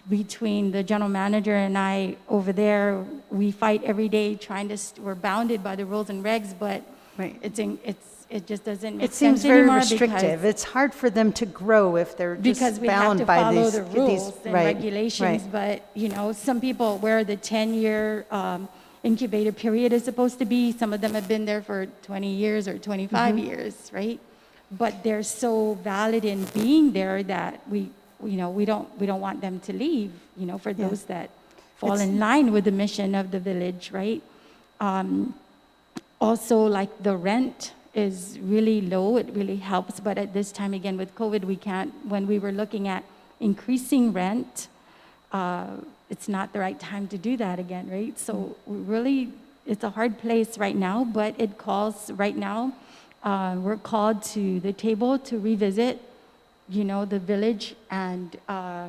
between the general manager and I over there, we fight every day trying to, we're bounded by the rules and regs, but Right. it just doesn't make It seems sense very anymore restrictive. It's hard for them to grow if they're because just we have bound to by follow these. the rules and right, regulations. right. But, some people, where the 10-year incubator period is supposed to be, some of them have been there for 20 years or 25 Mm-hmm. years, right? But they're so valid in being there that we don't want them to leave, for Yeah. those that fall It's- in line with the mission of the village, right? Also, like the rent is really low, it really helps, but at this time, again, with COVID, we can't, when we were looking at increasing rent, it's not the right time to do that again, right? So we really, it's a hard place right now, but it calls, right now, we're called to the table to revisit, the village and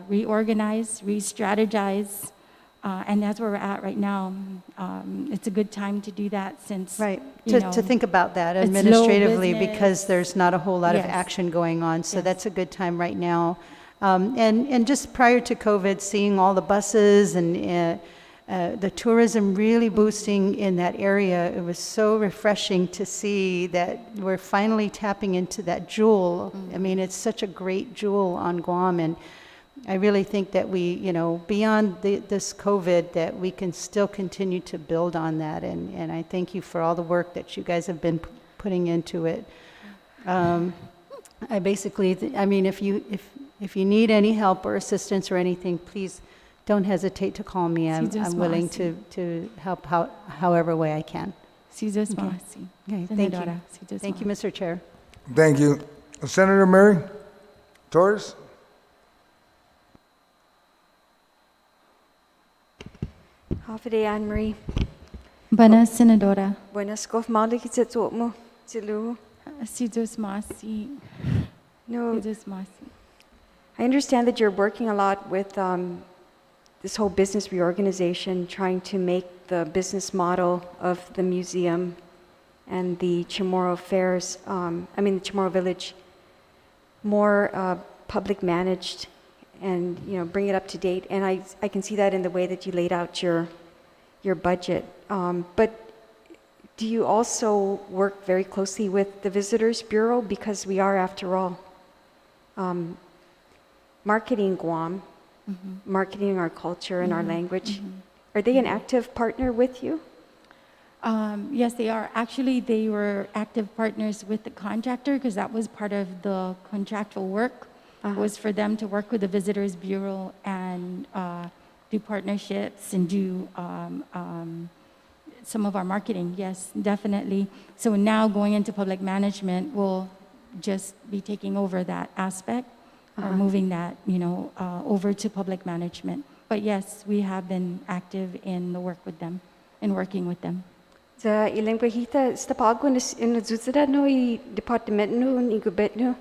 reorganize, re-strategize, and that's where we're at right now. It's a good time to do that since, Right, you to know, think about that it's low administratively, business. because there's not a whole lot of Yes. action going on, so Yes. that's a good time right now. And just prior to COVID, seeing all the buses and the tourism really boosting in that area, it was so refreshing to see that we're finally tapping into that jewel. I mean, it's such a great jewel on Guam, and I really think that we, beyond this COVID, that we can still continue to build on that. And I thank you for all the work that you guys have been putting into it. I basically, I mean, if you need any help or assistance or anything, please don't hesitate to call me. I'm willing to help however way I can. Caesar's Okay. Marcy. Okay, thank you. Senadora, Caesar's Thank you, Mr. Chair. Thank you. Senator Mary Torres? Hafide Anne Marie. Buenas, Senadora. Buenas kof malik it's mo. Silu. Caesar's Marcy. No, Caesar's Marcy. I understand that you're working a lot with this whole business reorganization, trying to make the business model of the museum and the CHamoru Fairs, the CHamoru Village, more public managed and, bring it up to date. And I can see that in the way that you laid out your budget. But do you also work very closely with the Visitors Bureau? Because we are, after all, marketing Guam, marketing our culture and our language. Are they an active partner with you? Yes, they are. Actually, they were active partners with the contractor because that was part of the contractual work, was for them to work with the Visitors Bureau and do partnerships and do some of our marketing. Yes, definitely. So now going into public management, we'll just be taking over that aspect or moving that, over to public management. But yes, we have been active in the work with them, in working with them. Sa ilang bahita, sa pago na zuzada no I departamento no ni gubet no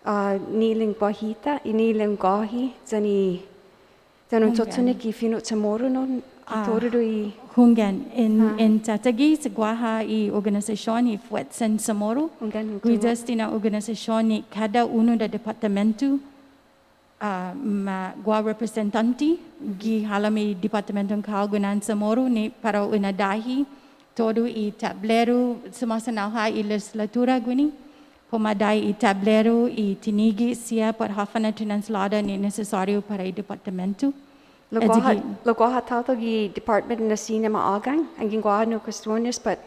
nilang bahita, inilang gahi, zani zanun totsunik I fino CHamoru no kitoro do I Hungan, in Tatagi, sa Guaha I organisasyon I Fuetsen CHamoru, Hungan Guidas din ang organisasyon ni kada uno da departamento Gua representante gi halami departamentong kaugunan CHamoru ni para unadahi todo I tablero sumasanauha I legislatura guni pomadai I tablero I tinigi siya por hafana translada ni necesario para I departamento. Logoha tato gi department na sina maagang ang gingwa no cuestiones but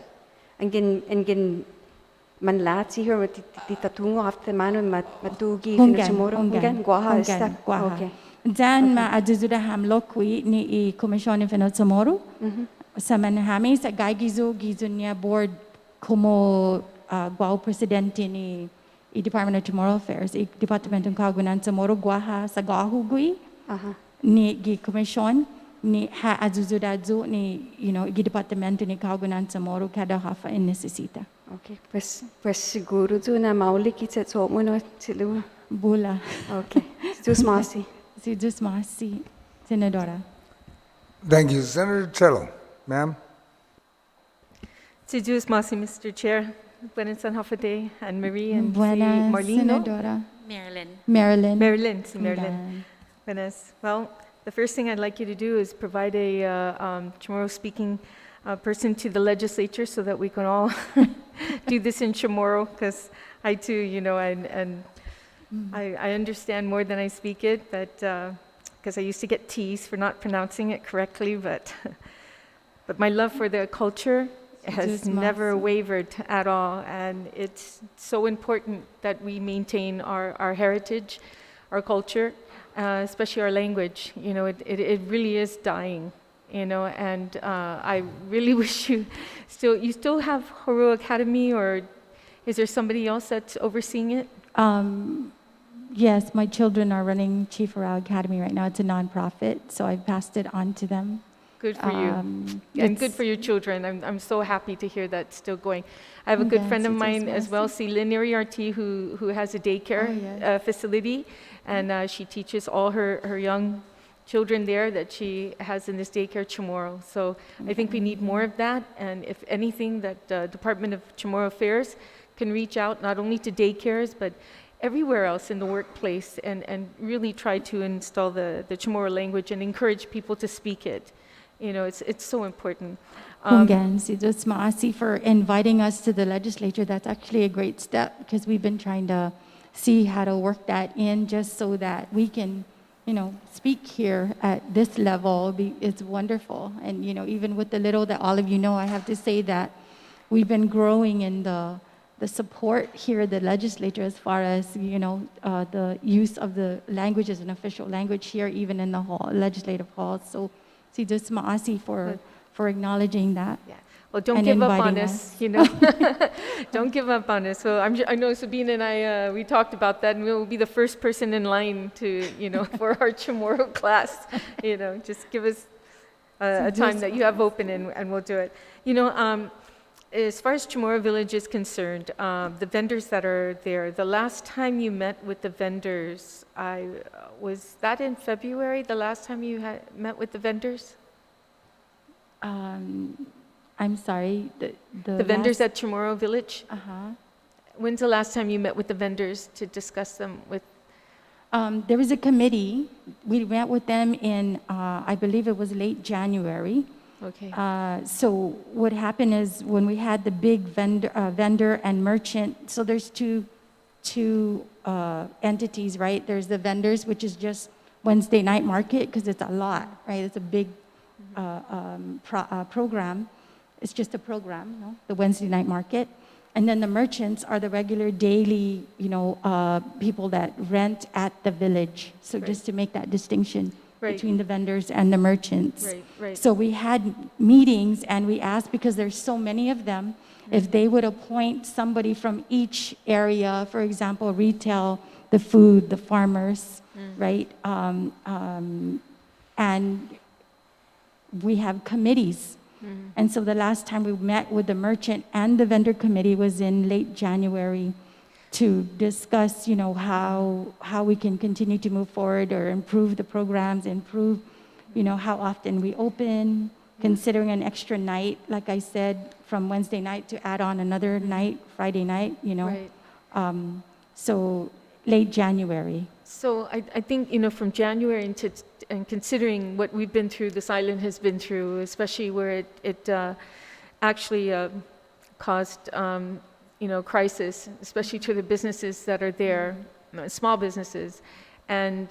ang manlat si her titatungo after mano matugi fino CHamoru hungan guaha esta okay Dan maajuzuda hamlokwi ni I komisyon fino CHamoru sa manahami sa gaigizo gizunya board como guau presidente ni I Department of Chamorro Affairs I Departamento ng Kaugunan CHamoru guaha sa gahugui ni gi komisyon ni ha ajuzudazu ni gi departamento ni Kaugunan CHamoru kada hafa in necesita. Okay, pues siguro do na maulik it's so mo no silu. Bula. Okay. Sus masi. Si Diyos Masi, Senadora. Thank you. Senator Cello, ma'am. Si Diyos Masi, Mr. Chair. Buenas and half a day, Anne Marie and Buenas, si Marlene. Senadora. Marilyn. Marilyn. Marilyn, si Marilyn. Ayan. Buenas. Well, the first thing I'd like you to do is provide a Chamorro speaking person to the legislature so that we can all do this in Chamorro, because I too, and I understand more than I speak it, but because I used to get teased for not pronouncing it correctly, but but my love for the culture has never wavered at all, and it's so important that we maintain our heritage, our culture, especially our language. It really is dying, and I really wish you still have Haru Academy, or is there somebody else that's overseeing it? Yes, my children are running Chief Haru Academy right now. It's a nonprofit, so I've passed it on to them. Good for you, and good it's- for your children. I'm so happy to hear that still going. I have a good friend of mine as well, Celine RT, who has a daycare facility, and she teaches all her young children there that she has in this daycare Chamorro. So I think we need more of that, and if anything, that Department of Chamorro Affairs can reach out not only to daycares, but everywhere else in the workplace, and really try to install the Chamorro language and encourage people to speak it. It's so important. Hungen, si just maasi for inviting us to the legislature. That's actually a great step, because we've been trying to see how to work that in just so that we can, speak here at this level. It's wonderful. And, even with the little that all of you know, I have to say that we've been growing in the support here at the legislature as far as, the use of the language as an official language here, even in the legislative halls. So, si just maasi for acknowledging that. Yeah. Well, don't and give up on inviting us, Don't give up on us. So I know Sabine and I, we talked about that, and we'll be the first person in line to, for our Chamorro class. Just give us a time that you have open, and we'll do it. As far as Chamorro Village is concerned, the vendors that are there, the last time you met with the vendors, was that in February, the last time you met with the vendors? I'm sorry, The vendors at Chamorro Village? Uh-huh. When's the last time you met with the vendors to discuss them with? There was a committee. We met with them in, I believe it was late January. Okay. So what happened is when we had the big vendor and merchant, so there's two entities, right? There's the vendors, which is just Wednesday night market, because it's a lot, right? It's a big program. It's just a program, no? The Wednesday night market. And then the merchants are the regular daily, people that rent at the village. So just to make that distinction between the vendors and the merchants. Right. So we had meetings, and we asked, because there's so many of them, if they would appoint somebody from each area, for example, retail, the food, the farmers, right? And we have committees. And so the last time we met with the merchant and the vendor committee was in late January to discuss, how we can continue to move forward or improve the programs, improve, how often we open, considering an extra night, like I said, from Wednesday night to add on another night, Friday night, Right. So late January. So I think, from January and considering what we've been through, this island has been through, especially where it actually caused, crisis, especially to the businesses that are there, small businesses. And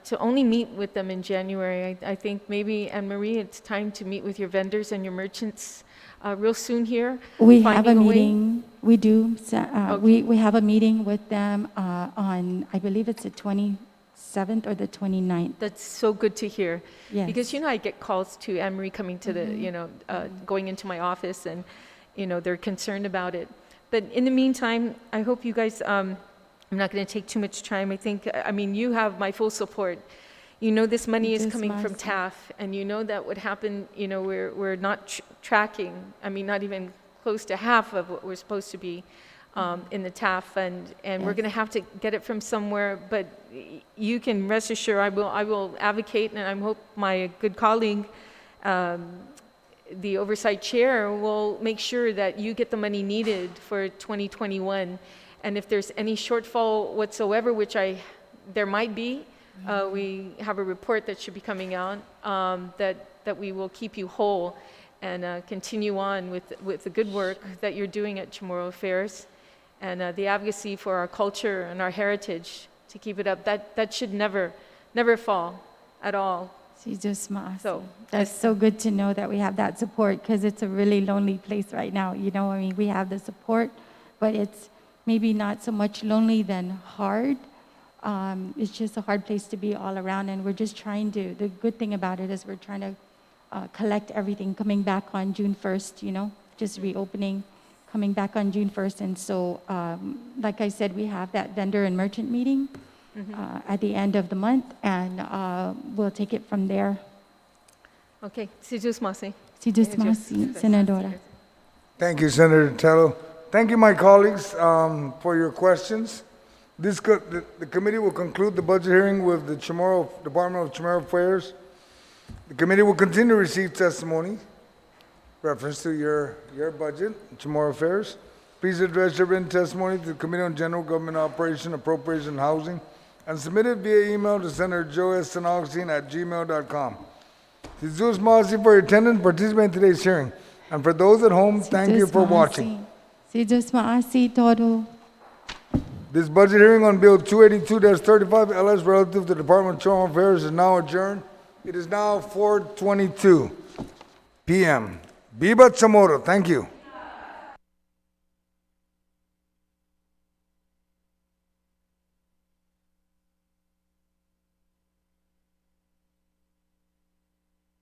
to only meet with them in January, I think maybe, Anne-Marie, it's time to meet with your vendors and your merchants real soon here. We have a finding way. meeting, we do, Okay. we have a meeting with them on, I believe it's the 27th or the 29th. That's so good to hear. Yes. Because, I get calls to Anne-Marie coming to the, going into my office, and, they're concerned about it. But in the meantime, I hope you guys, I'm not going to take too much time. You have my full support. This money is Just coming from Marcy. TAF, and that would happen, we're not tracking, not even close to half of what we're supposed to be in the TAF, and we're going to have to get it from somewhere, but you can rest assured I will advocate, and I hope my good colleague, the oversight chair, will make sure that you get the money needed for 2021. And if there's any shortfall whatsoever, which there might be, We have a report that should be coming out that we will keep you whole and continue on with the good work that you're doing at Chamorro Affairs and the advocacy for our culture and our heritage to keep it up. That should never fall at all. Sí, just más. So, That's so good to know that we have that support because it's a really lonely place right now. You know, I mean, we have the support, but it's maybe not so much lonely than hard. It's just a hard place to be all around, and we're just trying to. The good thing about it is we're trying to collect everything coming back on June 1st. You know, just reopening, coming back on June 1st, and so like I said, we have that vendor and merchant meeting. At the end of the month, and we'll take it from there. Okay, si Diyos masi. Si Diyos masi, Senadora. Thank you, Senator Tello. Thank you, my colleagues, for your questions. The committee will conclude the budget hearing with the Department of Chamorro Affairs. The committee will continue to receive testimony reference to your budget, Chamorro Affairs. Please address your written testimony to the Committee on General Government Operation, Appropriation, and Housing, and submit it via email to Senator Joe S. @gmail.com. Jesús Masi for your attendance, participating in today's hearing. And for those at home, thank you for watching. Si Diyos maasi todo. This budget hearing on Bill 282-35 LS relative to the Department of Chamorro Affairs is now adjourned. It is now 4:22 p.m. Viva Chamorro. Thank you.